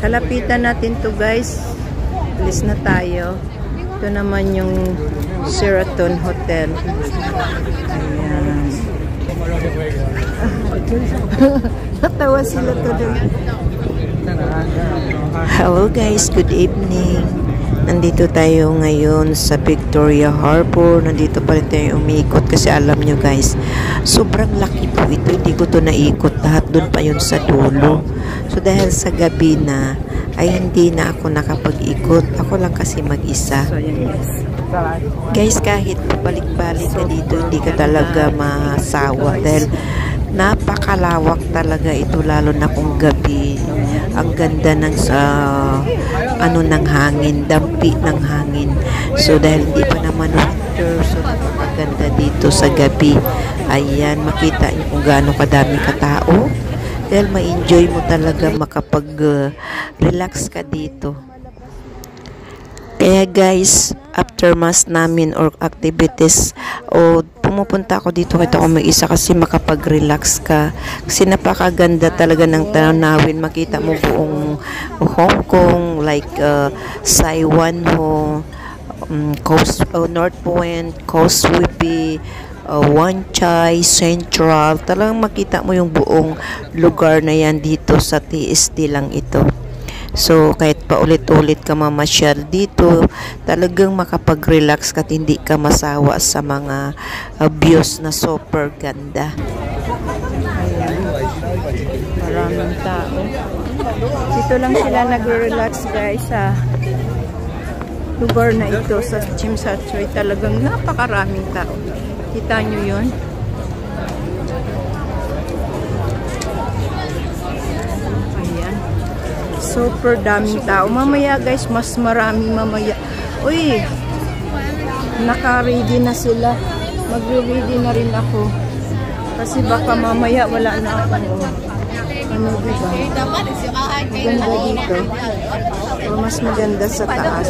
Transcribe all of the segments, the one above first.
Kalapitan natin to guys. Alis na tayo. Ito naman yung Sheraton Hotel. Ayan. Natawa sila tuloy. Hello guys, good evening. Nandito tayo ngayon sa Victoria Harbor. Nandito pa rin tayo umiikot kasi alam nyo guys, sobrang laki po ito. Hindi ko to naikot lahat. Doon pa yun sa dulo. So dahil sa gabi na, ay hindi na ako nakapag-ikot. Ako lang kasi mag-isa. Guys, kahit balik-balik na dito, hindi ka talaga masawa. Dahil napakalawak talaga ito, lalo na kung gabi. Ang ganda ng ng hangin, dampi ng hangin. So dahil hindi pa naman winter, so napakaganda dito sa gabi. Ayan, makita niyo kung gaano kadami katao. Dahil ma-enjoy mo talaga makapag-relax ka dito. Kaya guys, after mass namin or activities, pumupunta ako dito kahit ako mag-isa kasi makapag-relax ka. Kasi napakaganda talaga ng tanawin. Makita mo buong Hong Kong, like Saiwan North Point, Causeway, Wan Chai, Central. Talagang makita mo yung buong lugar na yan dito sa TSD lang ito. So, kahit pa ulit-ulit ka mamasyal dito, talagang makapag-relax ka at hindi ka masawa sa mga views na super ganda. Ayan. Maraming tao. Dito lang sila nag-relax guys sa lugar na ito sa Tsim Sha Tsui. Talagang napakaraming tao. Kita nyo yun? Ayan. Super daming tao. Mamaya guys, mas maraming mamaya. Uy! Naka-ready na sila. Magre-ready na rin ako. Kasi baka mamaya wala na ako. Ano diba? Maganda dito. O mas maganda sa taas.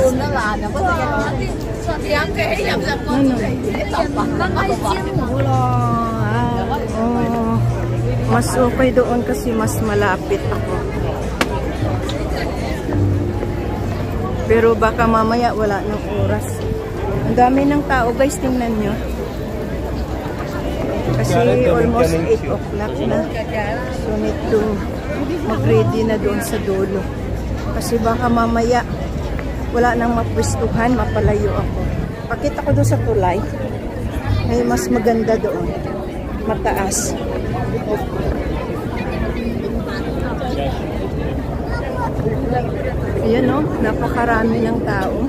Mas okay doon kasi mas malapit ako. Pero baka mamaya wala ng oras. Ang dami ng tao guys, tingnan nyo. Kasi almost 8 o'clock na. So need to mag-ready na doon sa dulo. Kasi baka mamaya wala nang mapwistuhan, mapalayo ako. Pakita ko doon sa tulay. May mas maganda doon. Mataas. Ayan o, napakarami ng tao.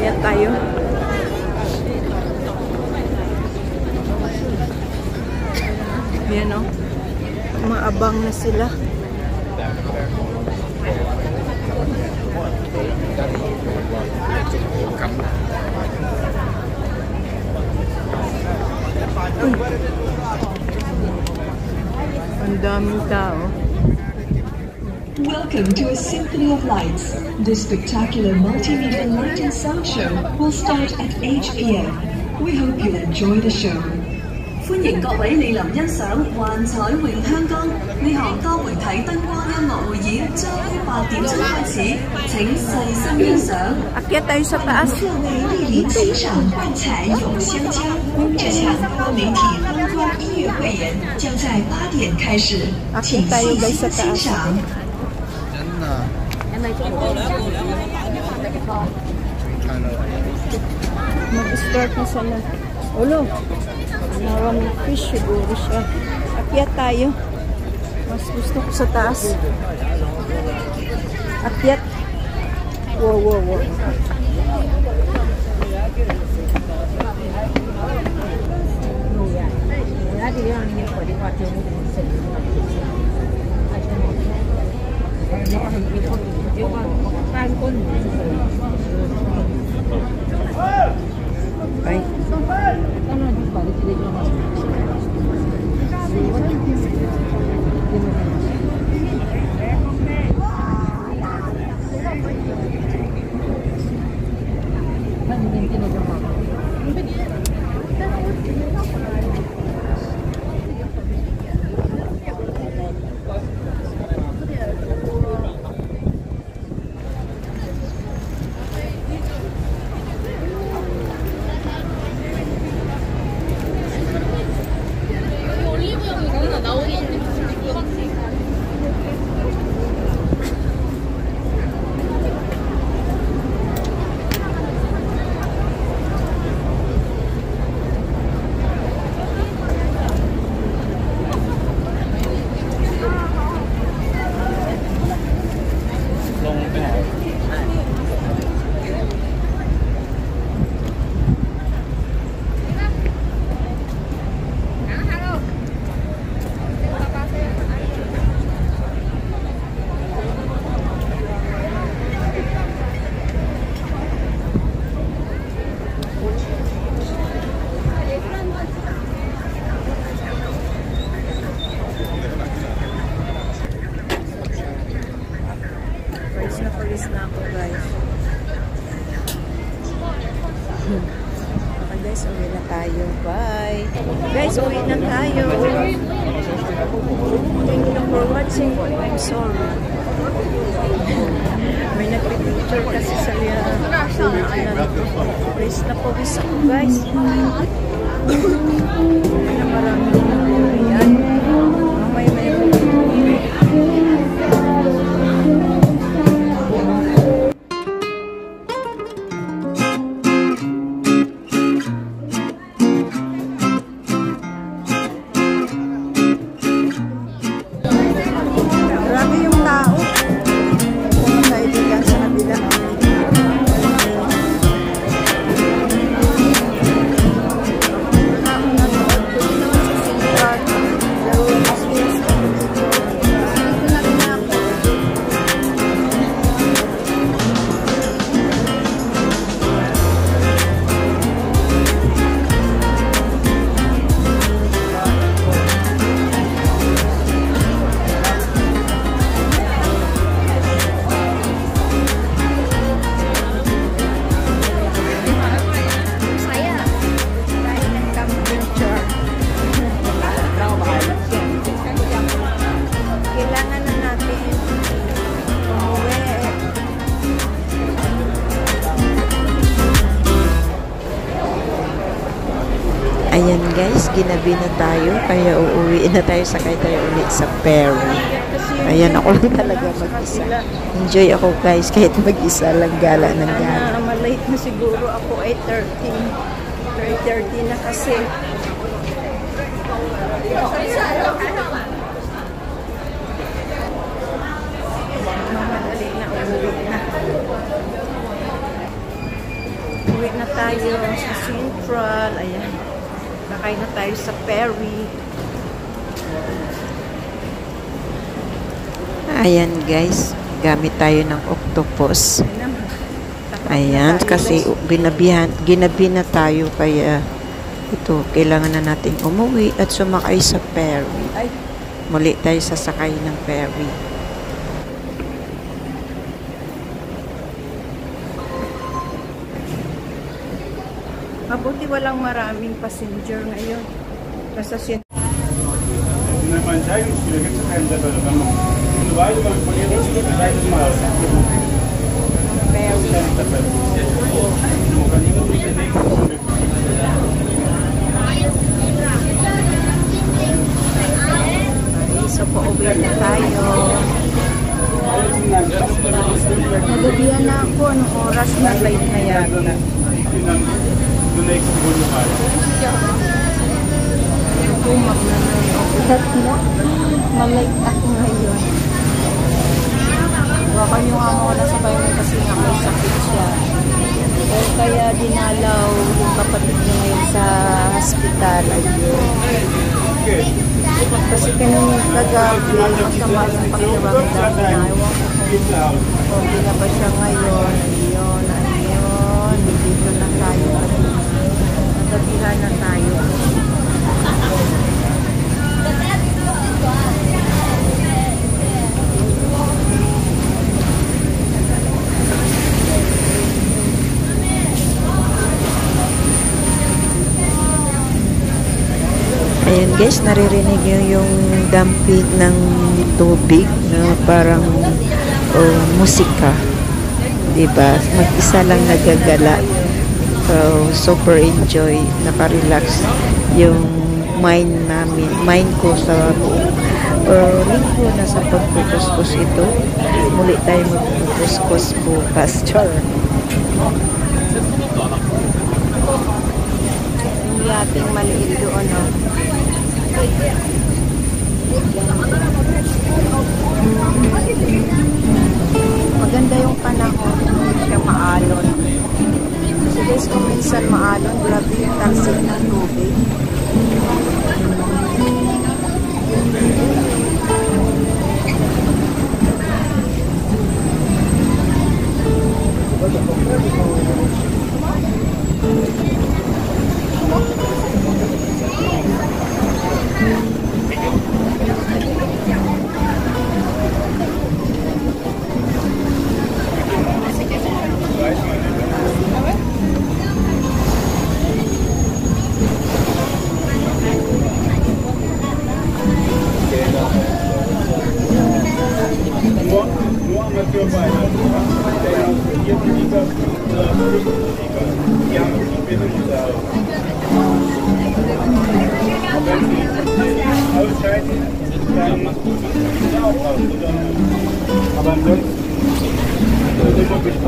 Ayan tayo. Ayan o. Maabang na sila. Ang daming tao. Welcome to a Symphony of Lights. This spectacular multimedia light and sound show will start at 8 p.m. We hope you enjoy the show. 歡迎各位莅臨欣賞幻彩詠香江呢項多媒體燈光音樂會演將於8點鐘開始，請細心欣賞。Akyat tayo sa taas. 各位莅臨欣賞幻彩詠香江這場多媒體燈光音樂會演將在8點開始，請細心欣賞。Mag-start na sana. Ulo. Maraming fish siguro siya. Akyat tayo. Mas gusto ko sa taas. Akyat. Wow, wow, wow. Ay. Okay guys, uwi na tayo. Bye! Guys, uwi na tayo. Thank you for watching. I'm sorry. May nagpipicture kasi sa liya. Please na pawis ako guys. Na marami na yan. Mamaya may ayan guys, ginabi na tayo, kaya uuwi na tayo, sakay tayo ulit sa ferry. Ayan, ako lang talaga mag-isa. Enjoy ako guys, kahit mag-isa lang, gala ng gala. Malate na siguro ako ay 3:30 na kasi. Mamadali na, uuwi na. Uwi na tayo sa Central, ayan. Nakay na tayo sa ferry. Ayan guys, gamit tayo ng octopus. Ayan, kasi ginabi na tayo, kaya ito, kailangan na natin umuwi at sumakay sa ferry. Muli tayo sasakay ng ferry. Mabuti walang maraming passenger ngayon. Nasa So, pauwi na tayo. nagabihan na ako. Anong oras na? Late na yata. Tumak na na. Malate ako ngayon. Baka yung amo ko nasa bayo kasi nga may sakit siya. Kaya dinalaw yung kapatid niya ngayon sa hospital. Kasi kanina kagabi, masama yung pakiramdam na. Ewan ko kung okay na ba siya ngayon. Ayun. Dito na tayo. Nagabihan na tayo. Ayan guys, naririnig nyo yung dampig ng tubig na parang musika. Diba? Mag-isa lang nagagala. So, super enjoy. Naka-relax yung mind namin. Mind ko sa linggo na sa pagpukuskus ito. Muli tayo magpukuskus bukas. Char. Yung yating maliit doon, no? Maganda yung panahon, hindi siya maalon. Kasi guys, kung minsan maalon, grabe yung talsik ng tubig.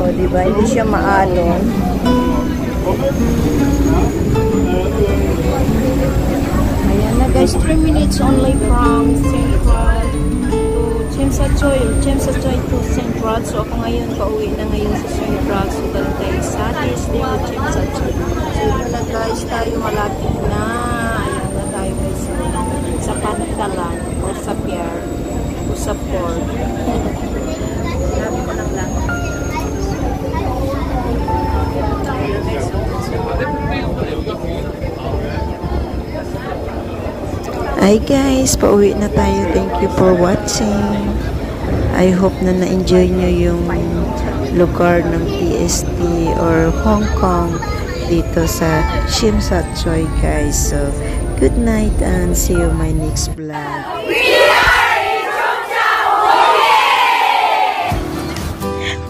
O, diba? Hindi siya maalon. Ayan na guys, 3 minutes only from Central to Chemsachoy to Central. So ako ngayon, pauwi na ngayon sa Central. So galing tayo sa Disney o Chemsachoy. So yun na guys, tayo malapit na. Ayan na tayo guys sa Pantalan o sa pier o sa port. Sabi ko lang lang. Hi guys, pauwi na tayo. Thank you for watching. I hope na na-enjoy nyo yung lugar ng PST or Hong Kong dito sa Tsim Sha Tsui guys. So, good night and see you my next vlog.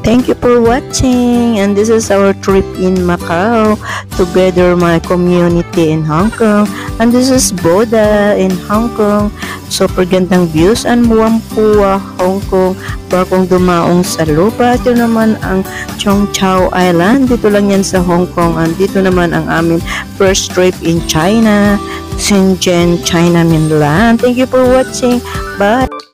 Thank you for watching, and this is our trip in Macau together my community in Hong Kong, and this is Boda in Hong Kong. Super gandang views and Whampoa, Hong Kong. Bakong dumaong sa lupa. Ito naman ang Cheung Chau Island. Dito lang yan sa Hong Kong, and dito naman ang amin first trip in China, Shenzhen, China mainland. Thank you for watching. Bye.